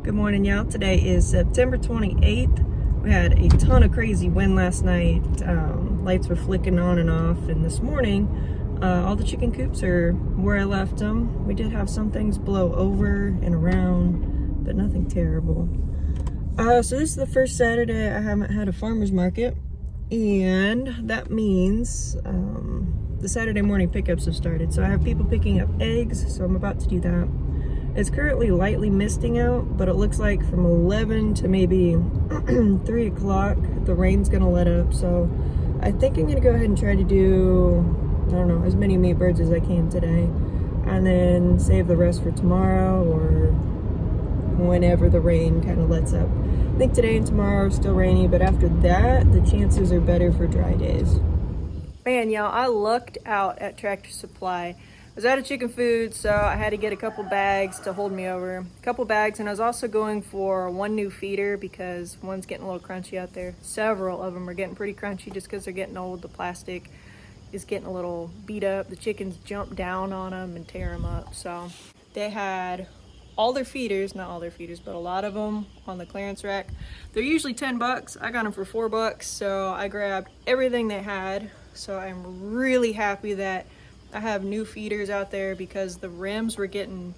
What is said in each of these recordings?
Good morning, y'all. Today is September 28th. We had a ton of crazy wind last night. Lights were flicking on and off, and this morning all the chicken coops are where I left them. We did have some things blow over and around, but nothing terrible. So this is the first Saturday I haven't had a farmer's market, and that means the Saturday morning pickups have started. So I have people picking up eggs, so I'm about to do that. It's currently lightly misting out, but it looks like from 11 to maybe 3 o'clock, the rain's gonna let up. So I think I'm gonna go ahead and try to do, I don't know, as many meat birds as I can today, and then save the rest for tomorrow or whenever the rain kind of lets up. I think today and tomorrow are still rainy, but after that, the chances are better for dry days. Man, y'all, I lucked out at Tractor Supply. I was out of chicken food, so I had to get a couple bags to hold me over. A couple bags, and I was also going for one new feeder because one's getting a little crunchy out there. Several of them are getting pretty crunchy just because they're getting old. The plastic is getting a little beat up. The chickens jump down on them and tear them up. So they had all their feeders, not all their feeders, but a lot of them on the clearance rack. They're usually 10 bucks. I got them for 4 bucks, so I grabbed everything they had. So I'm really happy that I have new feeders out there because the rims were getting,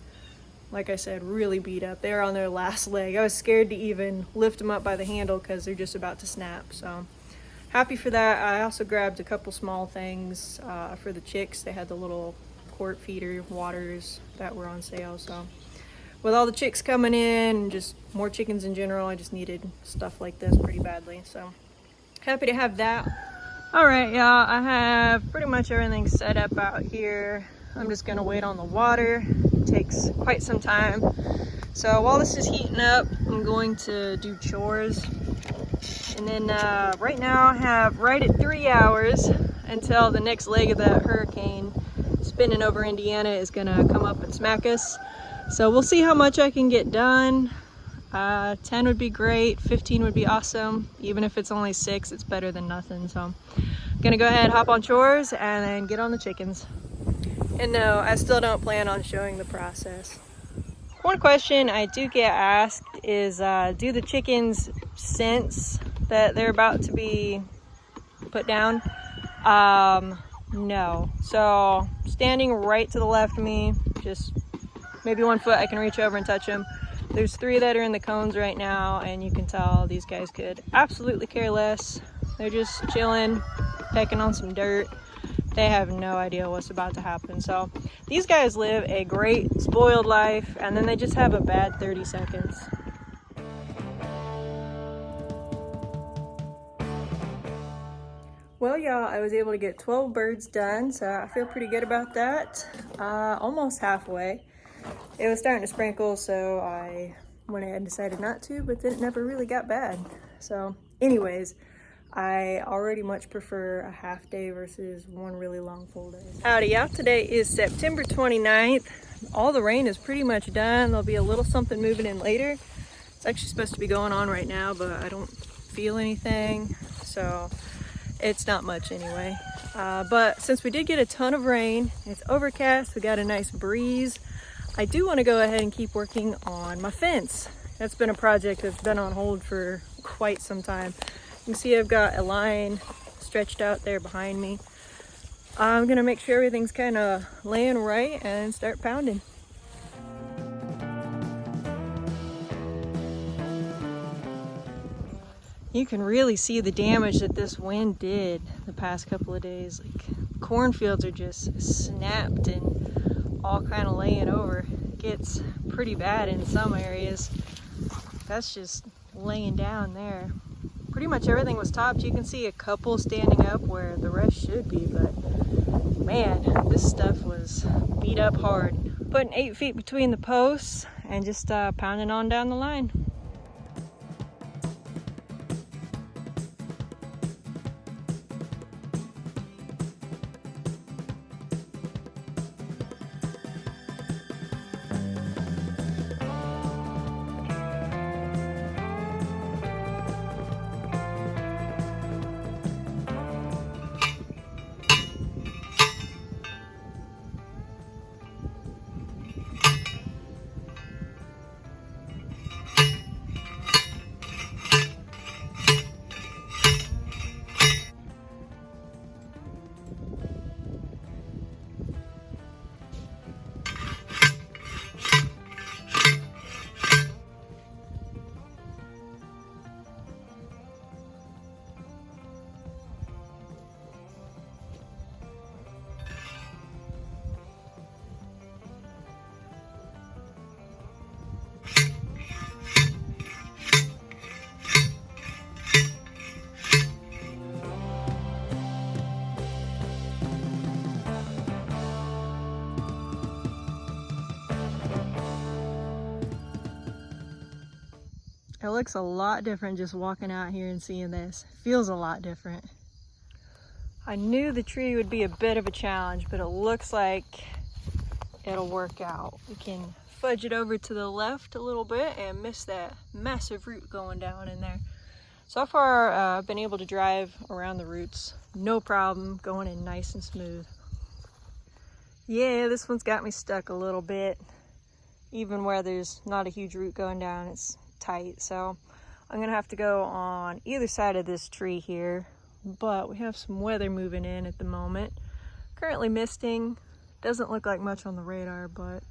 like I said, really beat up. They were on their last leg. I was scared to even lift them up by the handle because they're just about to snap. So happy for that. I also grabbed a couple small things for the chicks. They had the little quart feeder waters that were on sale. So with all the chicks coming in and just more chickens in general, I just needed stuff like this pretty badly. So happy to have that. All right, y'all, I have pretty much everything set up out here. I'm just gonna wait on the water. It takes quite some time. So while this is heating up, I'm going to do chores. And then right now I have right at 3 hours until the next leg of that hurricane spinning over Indiana is gonna come up and smack us. So we'll see how much I can get done. 10 would be great, 15 would be awesome. Even if it's only 6, it's better than nothing. So I'm gonna go ahead, hop on chores, and then get on the chickens. And no, I still don't plan on showing the process. One question I do get asked is, do the chickens sense that they're about to be put down? No. So standing right to the left of me, just maybe 1 foot, I can reach over and touch them. There's 3 that are in the cones right now, and you can tell these guys could absolutely care less. They're just chilling, pecking on some dirt. They have no idea what's about to happen. So these guys live a great spoiled life, and then they just have a bad 30 seconds. Well, y'all, I was able to get 12 birds done, so I feel pretty good about that. Almost halfway. It was starting to sprinkle, so I went ahead and decided not to, but then it never really got bad. So anyways, I already much prefer a half day versus one really long full day. Howdy, y'all. Today is September 29th. All the rain is pretty much done. There'll be a little something moving in later. It's actually supposed to be going on right now, but I don't feel anything, so it's not much anyway. But since we did get a ton of rain, it's overcast, we got a nice breeze, I do want to go ahead and keep working on my fence. That's been a project that's been on hold for quite some time. You can see I've got a line stretched out there behind me. I'm gonna make sure everything's kind of laying right and start pounding. You can really see the damage that this wind did the past couple of days. Like, cornfields are just snapped and all kind of laying over. It gets pretty bad in some areas. That's just laying down there. Pretty much everything was topped. You can see a couple standing up where the rest should be, but man, this stuff was beat up hard. Putting 8 feet between the posts and just pounding on down the line. It looks a lot different just walking out here and seeing this. Feels a lot different. I knew the tree would be a bit of a challenge, but it looks like it'll work out. We can fudge it over to the left a little bit and miss that massive root going down in there. So far, I've been able to drive around the roots, no problem, going in nice and smooth. Yeah, this one's got me stuck a little bit. Even where there's not a huge root going down, it's tight. So I'm gonna have to go on either side of this tree here, but we have some weather moving in at the moment. Currently misting. Doesn't look like much on the radar, but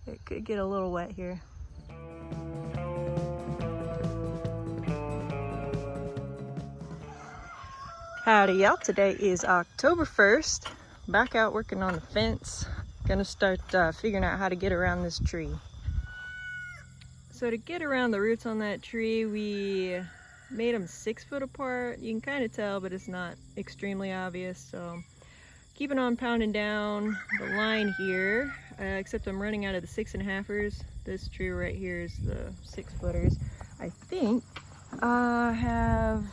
it could get a little wet here. Howdy y'all, today is October 1st. Back out working on the fence. Gonna start figuring out how to get around this tree. So to get around the roots on that tree, we made them 6 foot apart. You can kind of tell, but it's not extremely obvious. So keeping on pounding down the line here, except I'm running out of the 6.5ers. This tree right here is the 6 footers. I think I have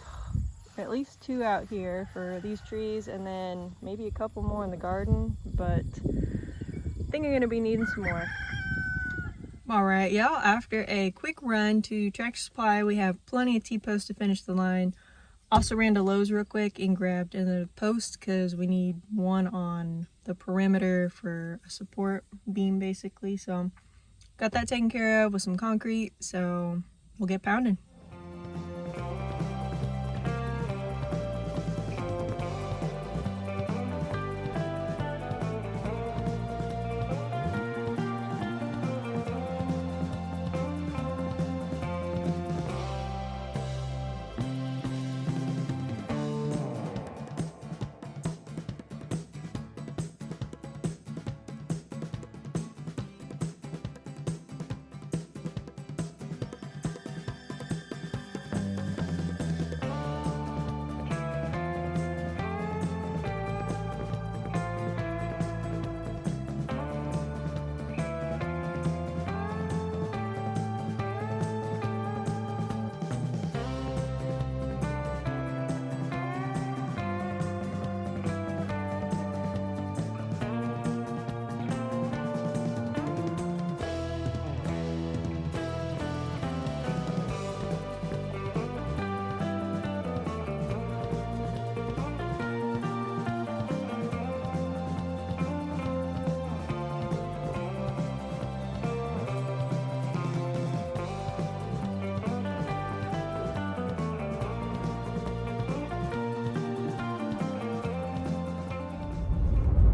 at least 2 out here for these trees, and then maybe a couple more in the garden, but I think I'm gonna be needing some more. All right, y'all, after a quick run to Tractor Supply, we have plenty of T-posts to finish the line. Also ran to Lowe's real quick and grabbed a post because we need one on the perimeter for a support beam basically. So got that taken care of with some concrete, so we'll get pounding.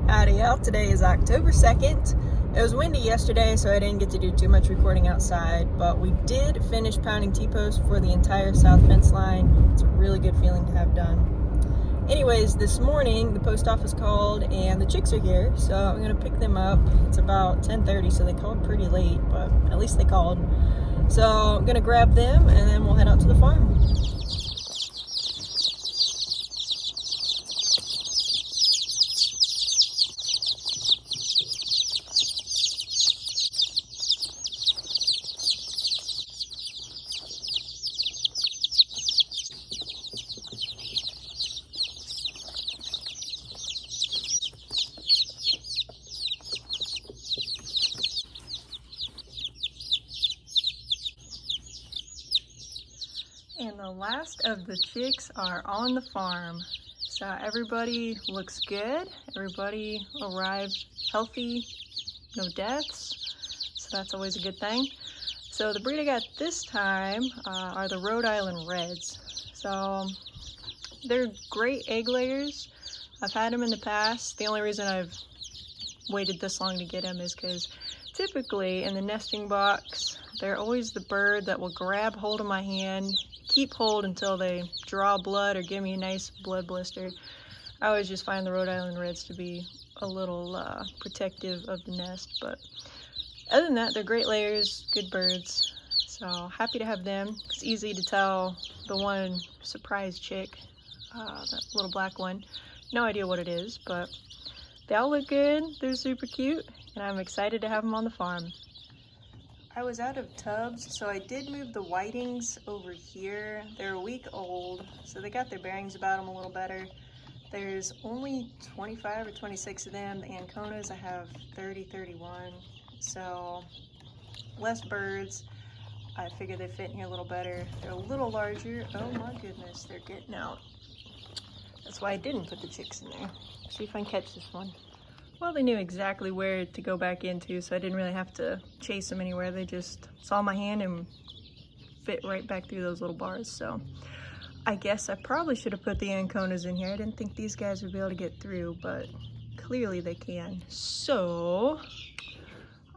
Howdy y'all, today is October 2nd. It was windy yesterday, so I didn't get to do too much recording outside, but we did finish pounding T-posts for the entire south fence line. It's a really good feeling to have done. Anyways, this morning the post office called and the chicks are here, so I'm gonna pick them up. It's about 10:30, so they called pretty late, but at least they called. So I'm gonna grab them and then we'll head out to the farm. And the last of the chicks are on the farm. So everybody looks good. Everybody arrived healthy, no deaths. So that's always a good thing. So the breed I got this time are the Rhode Island Reds. So they're great egg layers. I've had them in the past. The only reason I've waited this long to get them is because typically in the nesting box, they're always the bird that will grab hold of my hand, keep hold until they draw blood or give me a nice blood blister. I always just find the Rhode Island Reds to be a little protective of the nest, but other than that, they're great layers, good birds. So happy to have them. It's easy to tell the one surprise chick, that little black one. No idea what it is, but they all look good. They're super cute, and I'm excited to have them on the farm. I was out of tubs, so I did move the whitings over here. They're a week old, so they got their bearings about them a little better. There's only 25 or 26 of them. The Anconas, I have 30, 31. So less birds. I figure they fit in here a little better. They're a little larger. Oh my goodness, they're getting out. That's why I didn't put the chicks in there. See if I can catch this one. Well, they knew exactly where to go back into, so I didn't really have to chase them anywhere. They just saw my hand and fit right back through those little bars. So I guess I probably should have put the Anconas in here. I didn't think these guys would be able to get through, but clearly they can. So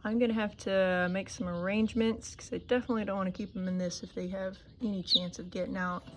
I'm gonna have to make some arrangements because I definitely don't want to keep them in this if they have any chance of getting out.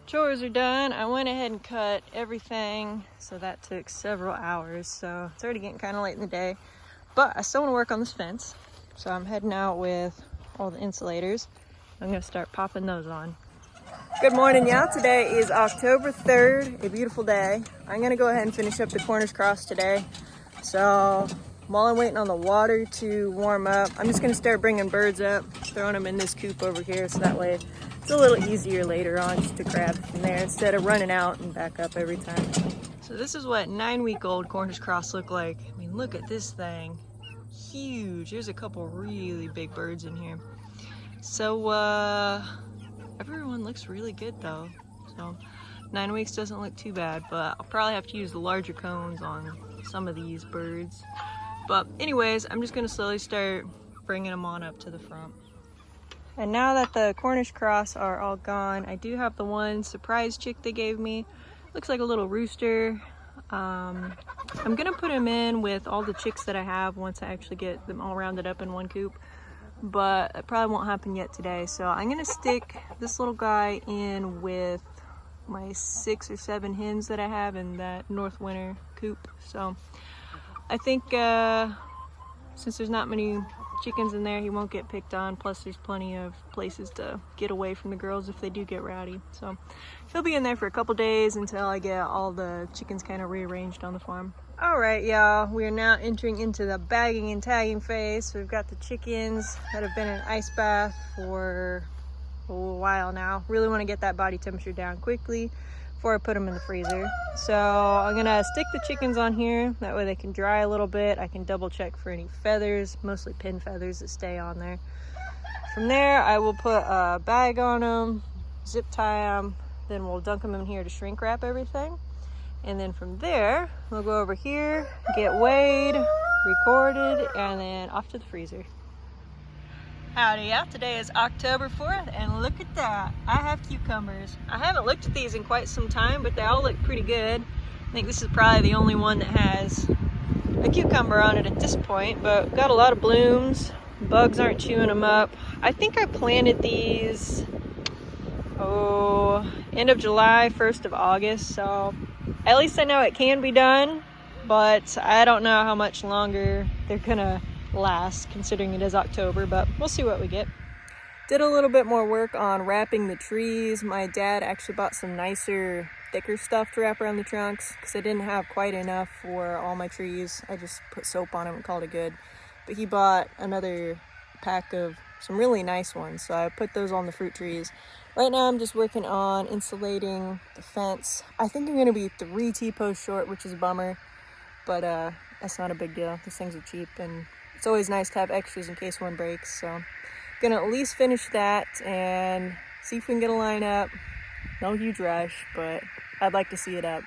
Chores are done. I went ahead and cut everything, so that took several hours. So it's already getting kind of late in the day, but I still want to work on this fence. So I'm heading out with all the insulators. I'm gonna start popping those on. Good morning, y'all. Today is October 3rd, a beautiful day. I'm gonna go ahead and finish up the Cornish cross today. So while I'm waiting on the water to warm up, I'm just gonna start bringing birds up, throwing them in this coop over here, so that way it's a little easier later on just to grab from there instead of running out and back up every time. So this is what 9-week-old Cornish cross look like. I mean, look at this thing. Huge. There's a couple really big birds in here. So everyone looks really good though. So 9 weeks doesn't look too bad, but I'll probably have to use the larger cones on some of these birds. But anyways, I'm just gonna slowly start bringing them on up to the front. And now that the Cornish cross are all gone, I do have the one surprise chick they gave me. Looks like a little rooster. I'm gonna put him in with all the chicks that I have once I actually get them all rounded up in one coop. But it probably won't happen yet today. So I'm gonna stick this little guy in with my 6 or 7 hens that I have in that North Winter coop. So I think since there's not many chickens in there, he won't get picked on. Plus there's plenty of places to get away from the girls if they do get rowdy. So he'll be in there for a couple days until I get all the chickens kind of rearranged on the farm. All right, y'all, we are now entering into the bagging and tagging phase. So we've got the chickens that have been in ice bath for a while now. Really want to get that body temperature down quickly before I put them in the freezer. So I'm gonna stick the chickens on here. That way they can dry a little bit. I can double check for any feathers, mostly pin feathers that stay on there. From there, I will put a bag on them, zip tie them, then we'll dunk them in here to shrink wrap everything. And then from there, we'll go over here, get weighed, recorded, and then off to the freezer. Howdy, yeah, today is October 4th, and look at that, I have cucumbers. I haven't looked at these in quite some time, but they all look pretty good. I think this is probably the only one that has a cucumber on it at this point, but got a lot of blooms. Bugs aren't chewing them up. I think I planted these, end of July, 1st of August, so at least I know it can be done, but I don't know how much longer they're gonna last considering it is October, but we'll see what we get. Did a little bit more work on wrapping the trees. My dad actually bought some nicer, thicker stuff to wrap around the trunks because I didn't have quite enough for all my trees. I just put soap on them and called it good. But he bought another pack of some really nice ones, so I put those on the fruit trees. Right now I'm just working on insulating the fence. I think I'm gonna be 3 T-posts short, which is a bummer, but that's not a big deal. These things are cheap, and it's always nice to have extras in case one breaks. So gonna at least finish that and see if we can get a line up. No huge rush, but I'd like to see it up.